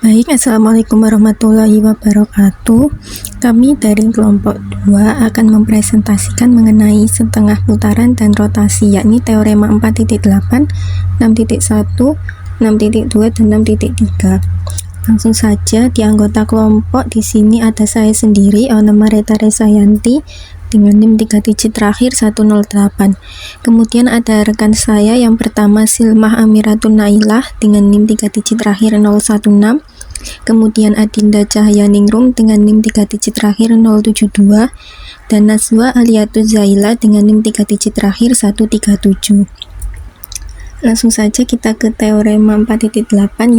Baik, Assalamualaikum warahmatullahi wabarakatuh. Kami dari kelompok 2 akan mempresentasikan mengenai setengah putaran dan rotasi, yakni teorema 4.8, 6.1, 6.2, dan 6.3. Langsung saja, di anggota kelompok di sini ada saya sendiri, nama Reta Resayanti, dengan NIM 3 digit terakhir 108. Kemudian ada rekan saya yang pertama Silmah Amiratun Nailah dengan NIM 3 digit terakhir 016. Kemudian Adinda Cahyaningrum dengan NIM 3 digit terakhir 072, dan Nazwa Aliatuz Zaila dengan NIM 3 digit terakhir 137. Langsung saja kita ke teorema 4.8,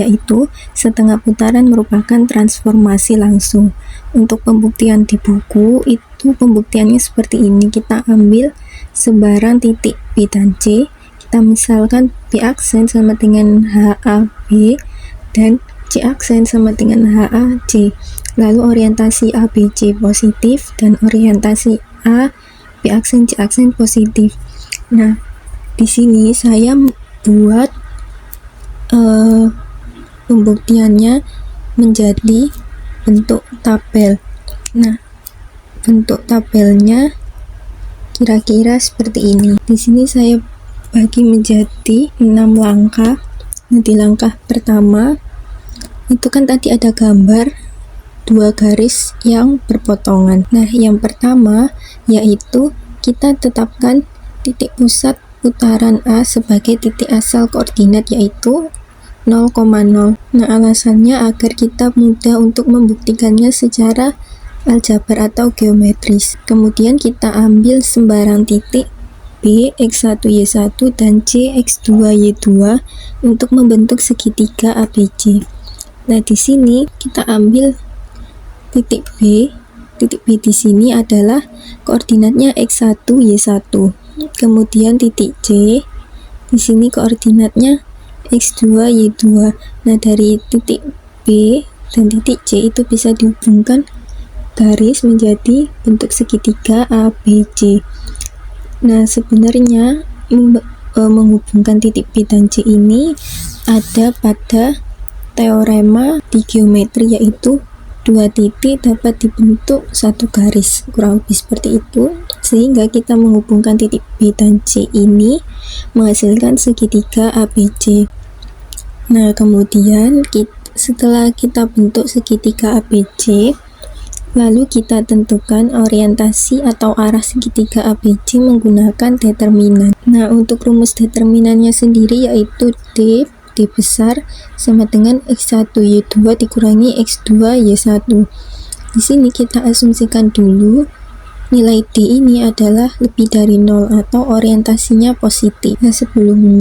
yaitu setengah putaran merupakan transformasi langsung. Untuk pembuktian di buku itu pembuktiannya seperti ini. Kita ambil sebarang titik B dan C. Kita misalkan B aksen sama dengan HAB dan C aksen sama dengan HAC. Lalu orientasi ABC positif dan orientasi A B aksen C aksen positif. Nah, di sini saya buat pembuktiannya menjadi bentuk tabel. Nah, bentuk tabelnya kira-kira seperti ini. Di sini saya bagi menjadi 6 langkah. Nah, di langkah pertama itu kan tadi ada gambar 2 garis yang berpotongan. Nah, yang pertama yaitu kita tetapkan titik pusat putaran A sebagai titik asal koordinat, yaitu 0,0. Nah, alasannya agar kita mudah untuk membuktikannya secara aljabar atau geometris. Kemudian kita ambil sembarang titik B, X1, Y1, dan C, X2, Y2 untuk membentuk segitiga ABC. Nah, di sini kita ambil titik B. Titik B di sini adalah koordinatnya X1, Y1. Kemudian titik C di sini koordinatnya X2, Y2. Nah, dari titik B dan titik C itu bisa dihubungkan garis menjadi bentuk segitiga ABC. Nah, sebenarnya menghubungkan titik B dan C ini ada pada teorema di geometri, yaitu 2 titik dapat dibentuk satu garis, kurang lebih seperti itu, sehingga kita menghubungkan titik B dan C ini menghasilkan segitiga ABC. Nah, kemudian setelah kita bentuk segitiga ABC, lalu kita tentukan orientasi atau arah segitiga ABC menggunakan determinan. Nah, untuk rumus determinannya sendiri yaitu D besar sama dengan X1 Y2 dikurangi X2 Y1. Di sini kita asumsikan dulu nilai D ini adalah lebih dari 0 atau orientasinya positif. Nah, sebelum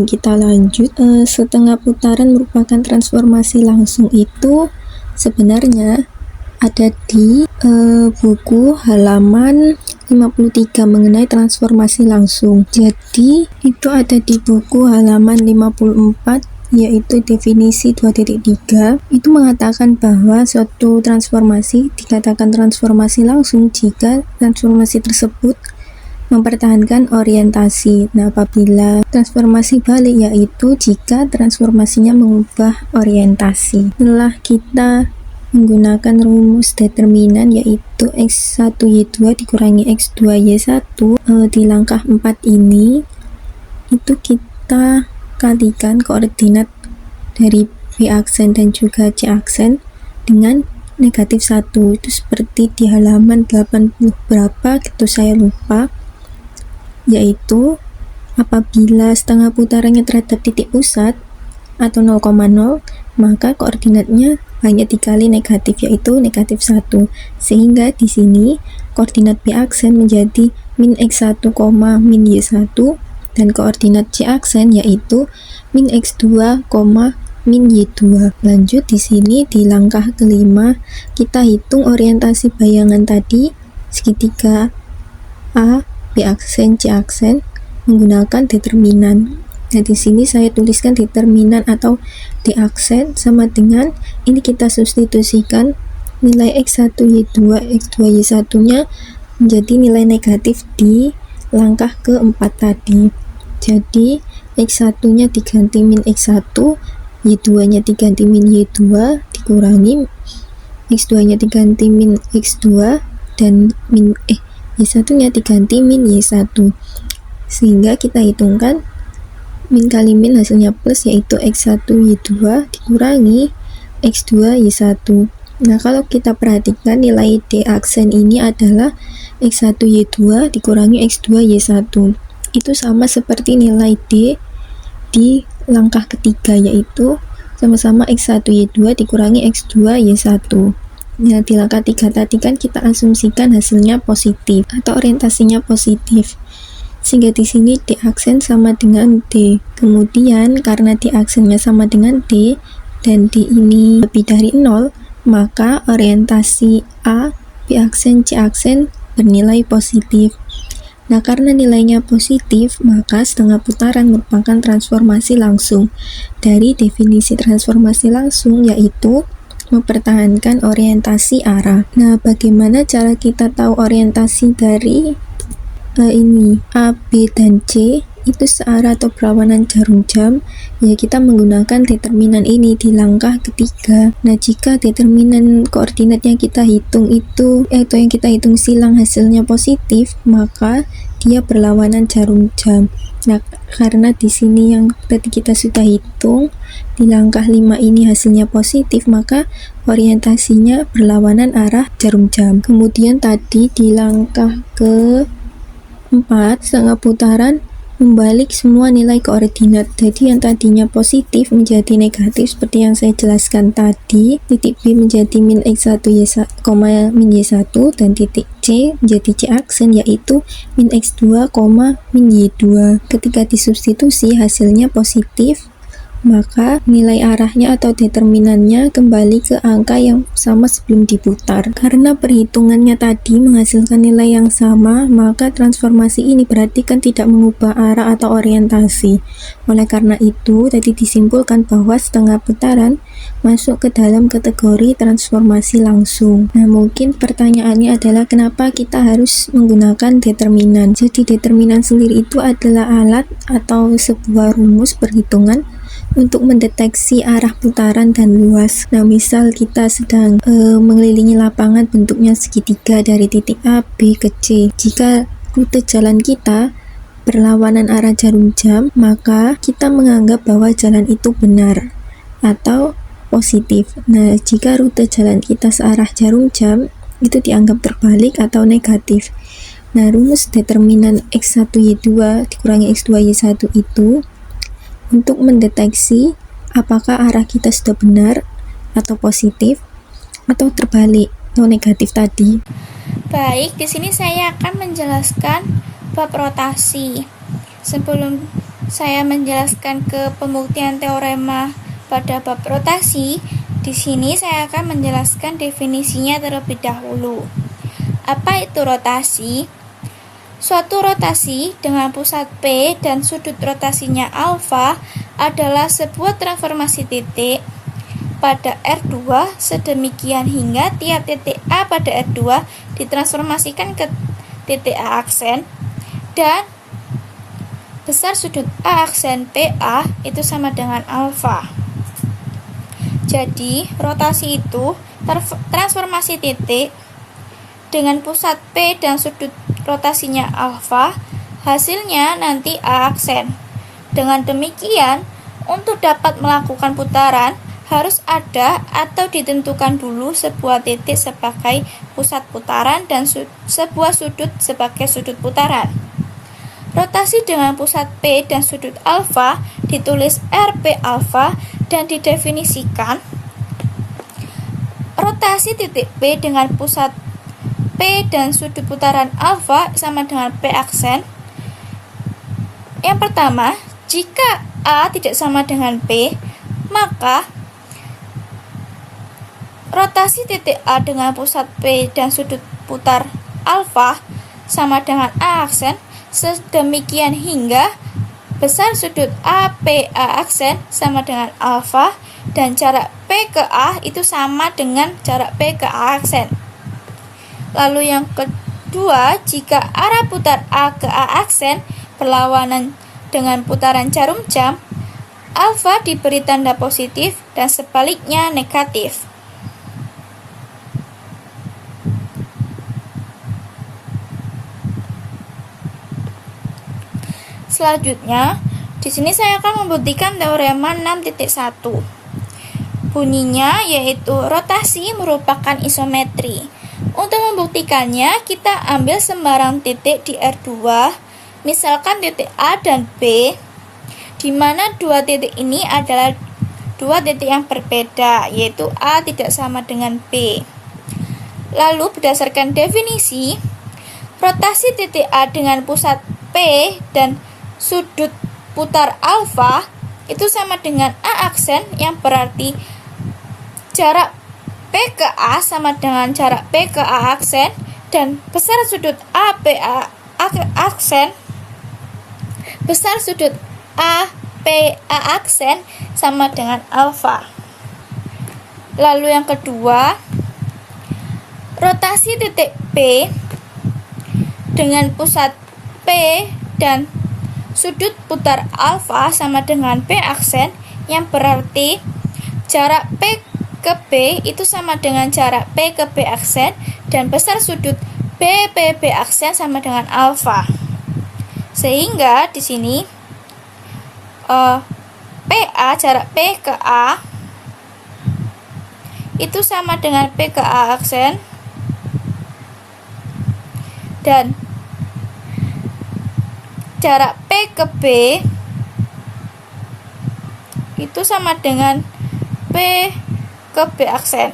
kita lanjut, setengah putaran merupakan transformasi langsung itu sebenarnya ada di buku halaman 53 mengenai transformasi langsung. Jadi itu ada di buku halaman 54, yaitu definisi 2.3. Itu mengatakan bahwa suatu transformasi dikatakan transformasi langsung jika transformasi tersebut mempertahankan orientasi. Nah, apabila transformasi balik yaitu jika transformasinya mengubah orientasi. Setelah kita menggunakan rumus determinan yaitu X1 Y2 dikurangi X2 Y1, di langkah 4 ini itu kita kalikan koordinat dari B aksen dan juga C aksen dengan negatif 1. Itu seperti di halaman 80 berapa gitu, saya lupa, yaitu apabila setengah putarannya terhadap titik pusat atau 0,0, maka koordinatnya hanya dikali negatif, yaitu negatif 1, sehingga di sini koordinat B aksen menjadi min X1, min Y1, dan koordinat C aksen yaitu min X2, min Y2. Lanjut di sini di langkah kelima kita hitung orientasi bayangan tadi segitiga A, B aksen, C aksen menggunakan determinan. Nah, di sini saya tuliskan determinan atau D aksen sama dengan ini, kita substitusikan nilai X1 Y2 X2 Y1 nya menjadi nilai negatif di langkah keempat tadi. Jadi X1 nya diganti min X1 Y2 nya diganti min Y2 dikurangi X2 nya diganti min X2 dan Y1 nya diganti min Y1, sehingga kita hitungkan min kali min hasilnya plus, yaitu X1 Y2 dikurangi X2 Y1. Nah, kalau kita perhatikan nilai D aksen ini adalah X1 Y2 dikurangi X2 Y1. Itu sama seperti nilai D di langkah ketiga, yaitu sama-sama X1 Y2 dikurangi X2 Y1. Nah, di langkah 3 tadi kan kita asumsikan hasilnya positif atau orientasinya positif, sehingga di sini D aksen sama dengan D. Kemudian karena D aksennya sama dengan D dan D ini lebih dari 0, maka orientasi A, B aksen, C aksen bernilai positif. Nah, karena nilainya positif, maka setengah putaran merupakan transformasi langsung. Dari definisi transformasi langsung yaitu mempertahankan orientasi arah. Nah, bagaimana cara kita tahu orientasi dari ini A, B, dan C itu searah atau berlawanan jarum jam? Ya, kita menggunakan determinan ini di langkah ketiga. Nah, jika determinan koordinat yang kita hitung itu atau yang kita hitung silang hasilnya positif, maka dia berlawanan jarum jam. Nah, karena di sini yang tadi kita sudah hitung di langkah 5 ini hasilnya positif, maka orientasinya berlawanan arah jarum jam. Kemudian tadi di langkah ke-4 setengah putaran membalik semua nilai koordinat. Jadi yang tadinya positif menjadi negatif seperti yang saya jelaskan tadi. Titik B menjadi min X1 Y1, min Y1, dan titik C menjadi C aksen yaitu min X2, min Y2. Ketika disubstitusi hasilnya positif, maka nilai arahnya atau determinannya kembali ke angka yang sama sebelum diputar. Karena perhitungannya tadi menghasilkan nilai yang sama, maka transformasi ini berarti kan tidak mengubah arah atau orientasi. Oleh karena itu, tadi disimpulkan bahwa setengah putaran masuk ke dalam kategori transformasi langsung. Nah, mungkin pertanyaannya adalah kenapa kita harus menggunakan determinan. Jadi determinan sendiri itu adalah alat atau sebuah rumus perhitungan untuk mendeteksi arah putaran dan luas. Nah, misal kita sedang mengelilingi lapangan bentuknya segitiga dari titik A, B ke C. Jika rute jalan kita berlawanan arah jarum jam, maka kita menganggap bahwa jalan itu benar atau positif. Nah, jika rute jalan kita searah jarum jam, itu dianggap terbalik atau negatif. Nah, rumus determinan X1 Y2 dikurangi X2 Y1 itu untuk mendeteksi apakah arah kita sudah benar atau positif atau terbalik atau negatif tadi. Baik, di sini saya akan menjelaskan bab rotasi. Sebelum saya menjelaskan ke pembuktian teorema pada bab rotasi, di sini saya akan menjelaskan definisinya terlebih dahulu. Apa itu rotasi? Suatu rotasi dengan pusat P dan sudut rotasinya alfa adalah sebuah transformasi titik pada R2 sedemikian hingga tiap titik A pada R2 ditransformasikan ke titik A aksen dan besar sudut A aksen PA itu sama dengan alfa. Jadi, rotasi itu transformasi titik dengan pusat P dan sudut rotasinya alfa, hasilnya nanti A aksen. Dengan demikian, untuk dapat melakukan putaran, harus ada atau ditentukan dulu sebuah titik sebagai pusat putaran dan sebuah sudut sebagai sudut putaran. Rotasi dengan pusat P dan sudut alfa ditulis RP alfa dan didefinisikan. Rotasi titik P dengan pusat P dan sudut putaran alfa sama dengan P aksen. Yang pertama, jika A tidak sama dengan P, maka rotasi titik A dengan pusat P dan sudut putar alfa sama dengan A aksen, sedemikian hingga besar sudut APA aksen sama dengan alfa dan jarak P ke A itu sama dengan jarak P ke A aksen. Lalu yang kedua, jika arah putar A ke A aksen berlawanan dengan putaran jarum jam, alfa diberi tanda positif dan sebaliknya negatif. Selanjutnya, di sini saya akan membuktikan teorema 6.1. Bunyinya yaitu rotasi merupakan isometri. Untuk membuktikannya, kita ambil sembarang titik di R2, misalkan titik A dan B, di mana dua titik ini adalah dua titik yang berbeda, yaitu A tidak sama dengan B. Lalu berdasarkan definisi, rotasi titik A dengan pusat P dan sudut putar alfa itu sama dengan A aksen, yang berarti jarak P ke A sama dengan jarak P ke A aksen, dan besar sudut AP A aksen, besar sudut AP A aksen sama dengan alfa. Lalu yang kedua, rotasi titik P dengan pusat P dan sudut putar alfa sama dengan P aksen, yang berarti jarak P ke B itu sama dengan jarak P ke B aksen, dan besar sudut B aksen sama dengan alfa. Sehingga di sini PA, jarak P ke A itu sama dengan P ke A aksen, dan jarak P ke B itu sama dengan P ke B aksen.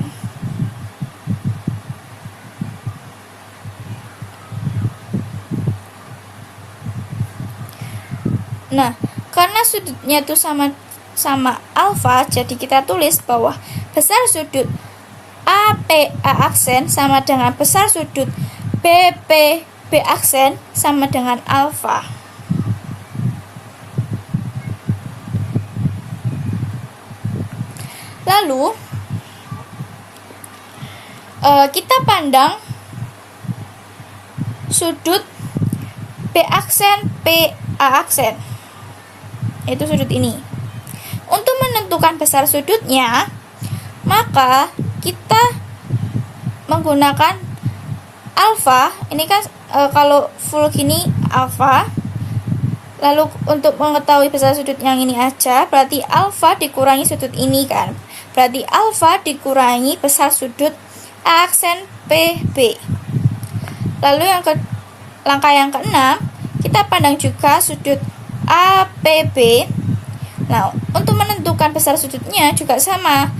Nah, karena sudutnya itu sama alfa, jadi kita tulis bahwa besar sudut AP A aksen sama dengan besar sudut BP B aksen sama dengan alfa. Lalu kita pandang sudut B aksen P A aksen, itu sudut ini. Untuk menentukan besar sudutnya, maka kita menggunakan alfa. Ini kan kalau full gini alfa. Lalu untuk mengetahui besar sudut yang ini aja, berarti alfa dikurangi sudut ini kan. Berarti alfa dikurangi besar sudut A aksen PB. Lalu langkah yang keenam, kita pandang juga sudut APB. Nah, untuk menentukan besar sudutnya juga sama.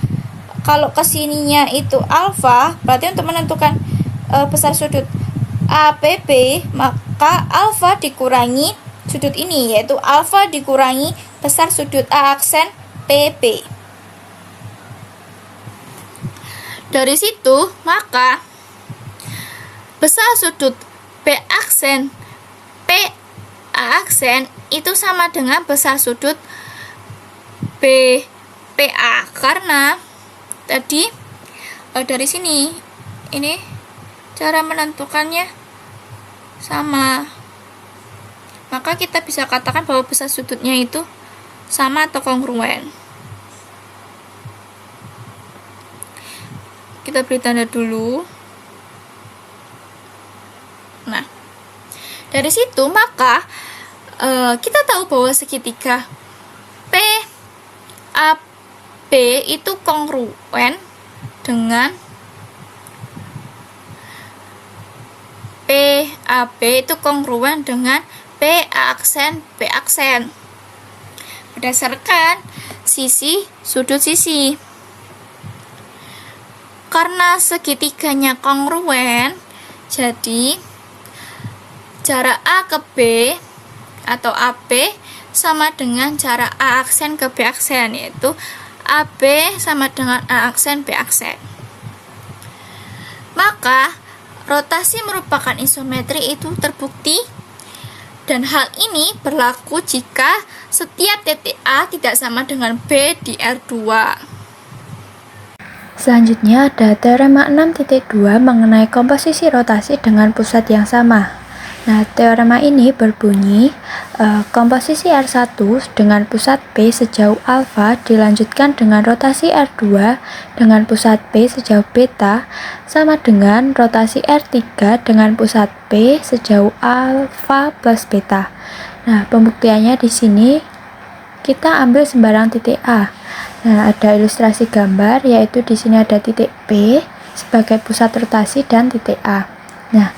Kalau kesininya itu alfa, berarti untuk menentukan besar sudut APB, maka alfa dikurangi sudut ini, yaitu alfa dikurangi besar sudut A aksen PB. Dari situ, maka besar sudut B aksen P A aksen itu sama dengan besar sudut BPA, karena tadi dari sini ini cara menentukannya sama, maka kita bisa katakan bahwa besar sudutnya itu sama atau kongruen. Kita beri tanda dulu. Nah, dari situ maka kita tahu bahwa segitiga PAB itu kongruen dengan PAB itu kongruen dengan P aksen B aksen berdasarkan sisi sudut sisi. Karena segitiganya kongruen, jadi jarak A ke B atau AB sama dengan jarak A aksen ke B aksen, yaitu AB sama dengan A aksen B aksen. Maka rotasi merupakan isometri itu terbukti, dan hal ini berlaku jika setiap titik A tidak sama dengan B di R2. Selanjutnya ada teorema 6.2 mengenai komposisi rotasi dengan pusat yang sama. Nah, teorema ini berbunyi komposisi R1 dengan pusat P sejauh alfa dilanjutkan dengan rotasi R2 dengan pusat P sejauh beta sama dengan rotasi R3 dengan pusat P sejauh alfa plus beta. Nah, pembuktiannya di sini kita ambil sembarang titik A. Nah, ada ilustrasi gambar, yaitu di sini ada titik P sebagai pusat rotasi dan titik A. Nah,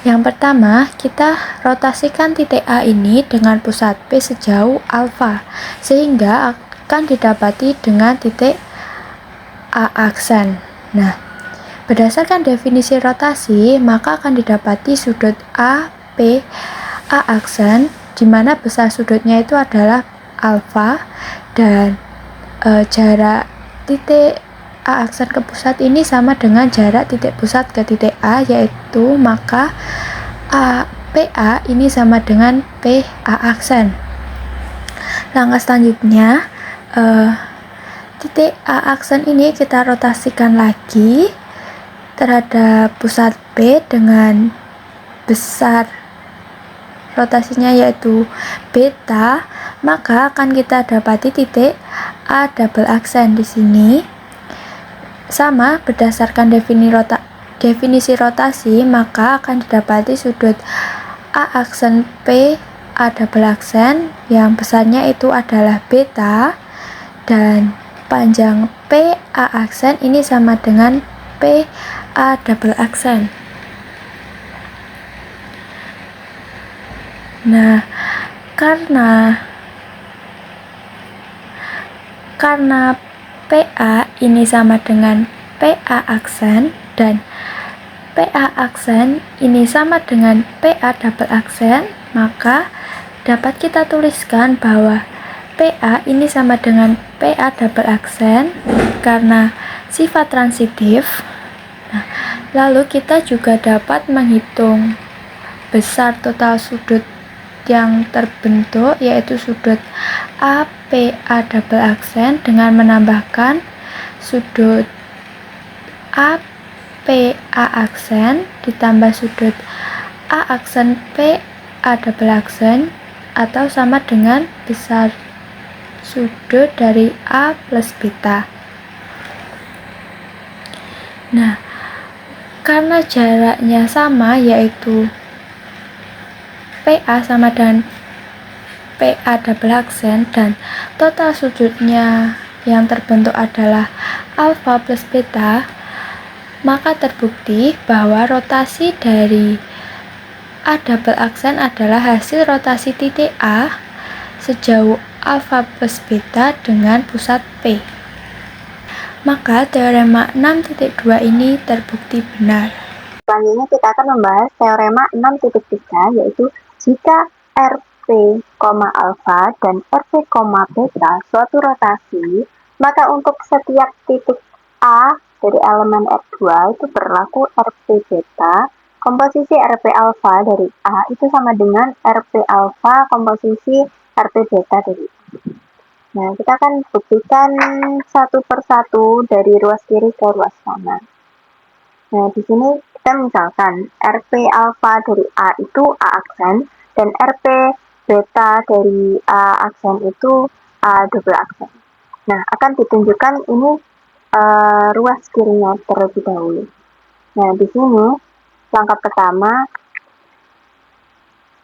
yang pertama, kita rotasikan titik A ini dengan pusat P sejauh alfa, sehingga akan didapati dengan titik A aksen. Nah, berdasarkan definisi rotasi, maka akan didapati sudut A, P, A aksen, di mana besar sudutnya itu adalah alfa, dan jarak titik A aksen ke pusat ini sama dengan jarak titik pusat ke titik A, yaitu maka PA ini sama dengan PA aksen. Langkah selanjutnya, titik A aksen ini kita rotasikan lagi terhadap pusat P dengan besar rotasinya yaitu beta, maka akan kita dapati titik A double aksen di sini. Sama, berdasarkan definisi rotasi, maka akan didapati sudut A aksen P A double aksen yang besarnya itu adalah beta, dan panjang P A aksen ini sama dengan P A double aksen. Nah, karena PA ini sama dengan PA aksen dan PA aksen ini sama dengan PA double aksen, maka dapat kita tuliskan bahwa PA ini sama dengan PA double aksen karena sifat transitif. Nah, lalu kita juga dapat menghitung besar total sudut yang terbentuk, yaitu sudut APA double aksen dengan menambahkan sudut APA aksen ditambah sudut A aksen PA double aksen, atau sama dengan besar sudut dari A plus beta. Nah, karena jaraknya sama, yaitu PA sama dengan PA double aksen dan total sudutnya yang terbentuk adalah alfa plus beta, maka terbukti bahwa rotasi dari A double aksen adalah hasil rotasi titik A sejauh alfa plus beta dengan pusat P. Maka teorema 6.2 ini terbukti benar. Selanjutnya kita akan membahas teorema 6.3, yaitu jika RP, alfa dan RP, beta suatu rotasi, maka untuk setiap titik A dari elemen R2 itu berlaku RP beta, komposisi RP alfa dari A itu sama dengan RP alfa komposisi RP beta dari A. Nah, kita akan buktikan satu persatu dari ruas kiri ke ruas kanan. Nah, di sini kita misalkan RP alfa dari A itu A aksen dan RP beta dari A aksen itu A double aksen. Nah, akan ditunjukkan ini ruas kirinya terlebih dahulu. Nah, di sini langkah pertama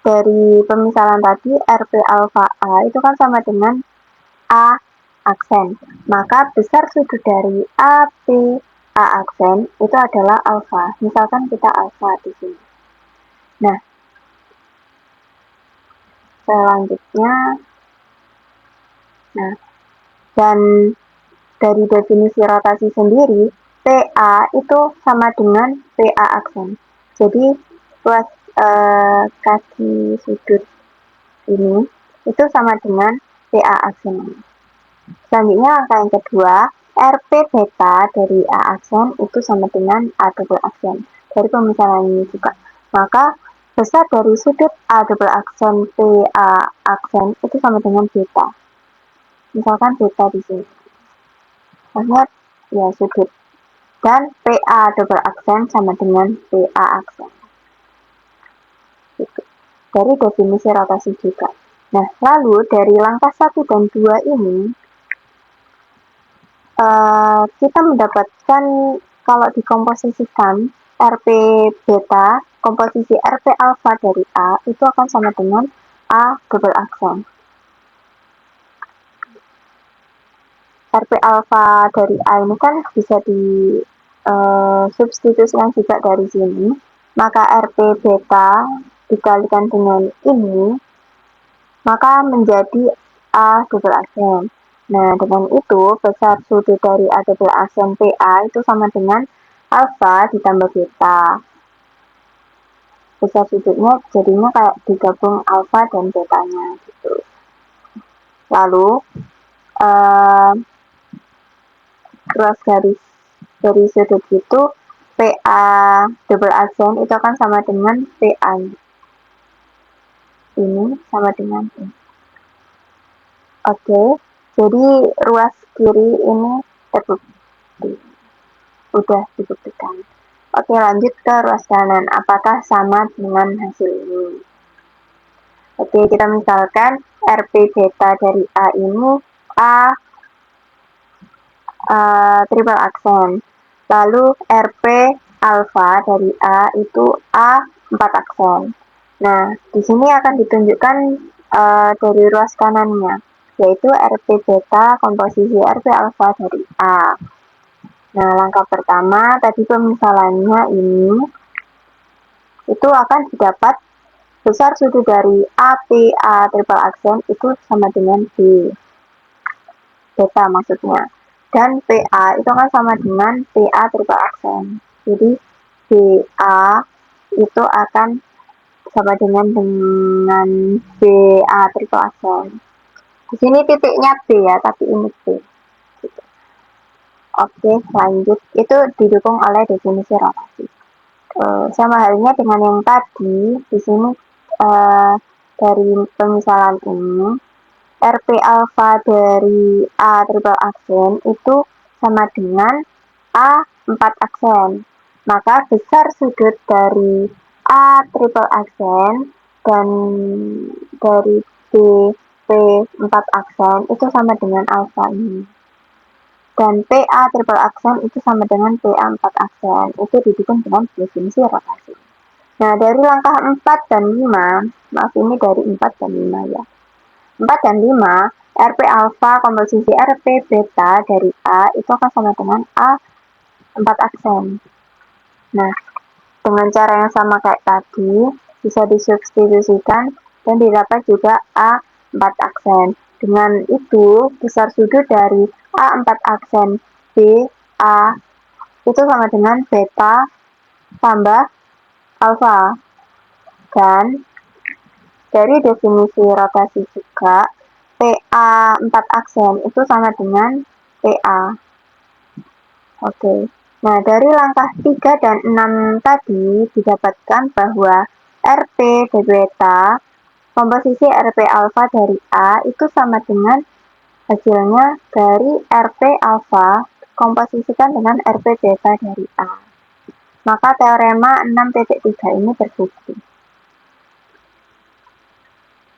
dari pemisalan tadi, RP alfa A itu kan sama dengan A aksen. Maka besar sudut dari AP A aksen itu adalah alfa. Misalkan kita alfa di sini. Nah, selanjutnya, dan dari definisi rotasi sendiri, PA itu sama dengan PA aksen. Jadi ruas kaki sudut ini itu sama dengan PA aksen. Selanjutnya angka yang kedua, RP beta dari A aksen itu sama dengan A double aksen. Dari pemisalan ini juga. Maka besar dari sudut A double aksen PA aksen itu sama dengan beta. Misalkan beta di sini. Lihat ya sudut. Dan PA double aksen sama dengan PA aksen. Gitu. Dari definisi rotasi juga. Nah, lalu dari langkah 1 dan 2 ini, kita mendapatkan kalau dikomposisikan RP beta, komposisi RP alfa dari A itu akan sama dengan A double aksen. RP alfa dari A ini kan bisa substitusikan juga dari sini, maka RP beta dikalikan dengan ini, maka menjadi A double aksen. Nah, dengan itu besar sudut dari A double aksen PA itu sama dengan alfa ditambah beta. Besar sudutnya jadinya kayak digabung alfa dan betanya gitu. Lalu ruas garis dari sudut itu PA double aksen itu akan sama dengan PA ini sama dengan ini. Oke, jadi ruas kiri ini terbukti, udah dibuktikan. Oke, lanjut ke ruas kanan, apakah sama dengan hasil ini? Oke, kita misalkan RP beta dari A ini A triple aksen, lalu RP alfa dari A itu A 4 aksen. Nah, di sini akan ditunjukkan dari ruas kanannya, yaitu RP beta komposisi RP alfa dari A. Nah, langkah pertama tadi pemisalannya ini itu akan didapat besar sudut dari APA triple aksen itu sama dengan B beta maksudnya, dan PA itu akan sama dengan PA triple aksen. Jadi BA itu akan sama dengan BA triple aksen. Di sini titiknya B ya, tapi ini B. Gitu. Oke, lanjut. Itu didukung oleh definisi rotasi. Sama halnya dengan yang tadi, di sini dari pemisalan ini, RP alfa dari A triple aksen itu sama dengan A 4 aksen. Maka besar sudut dari A triple aksen dan dari B 4 aksen itu sama dengan alfa ini. Dan PA triple aksen itu sama dengan PA 4 aksen. Itu didukung dengan definisi rotasi. Nah, dari langkah 4 dan 5, maaf ini dari 4 dan 5 ya. 4 dan 5, RP alfa komposisi RP beta dari A itu akan sama dengan A 4 aksen. Nah, dengan cara yang sama kayak tadi, bisa disubstitusikan dan didapat juga A 4 aksen. Dengan itu, besar sudut dari A 4 aksen B, A itu sama dengan beta tambah alfa. Dan dari definisi rotasi juga, PA 4 aksen itu sama dengan PA. Oke. Nah, dari langkah 3 dan 6 tadi didapatkan bahwa RP beta komposisi RP alfa dari A itu sama dengan hasilnya dari RP alfa komposisikan dengan RP beta dari A. Maka teorema 6.3 ini terbukti.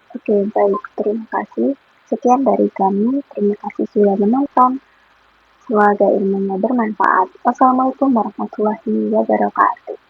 Oke, baik. Terima kasih. Sekian dari kami. Terima kasih sudah menonton. Semoga ilmunya bermanfaat. Wassalamualaikum warahmatullahi wabarakatuh.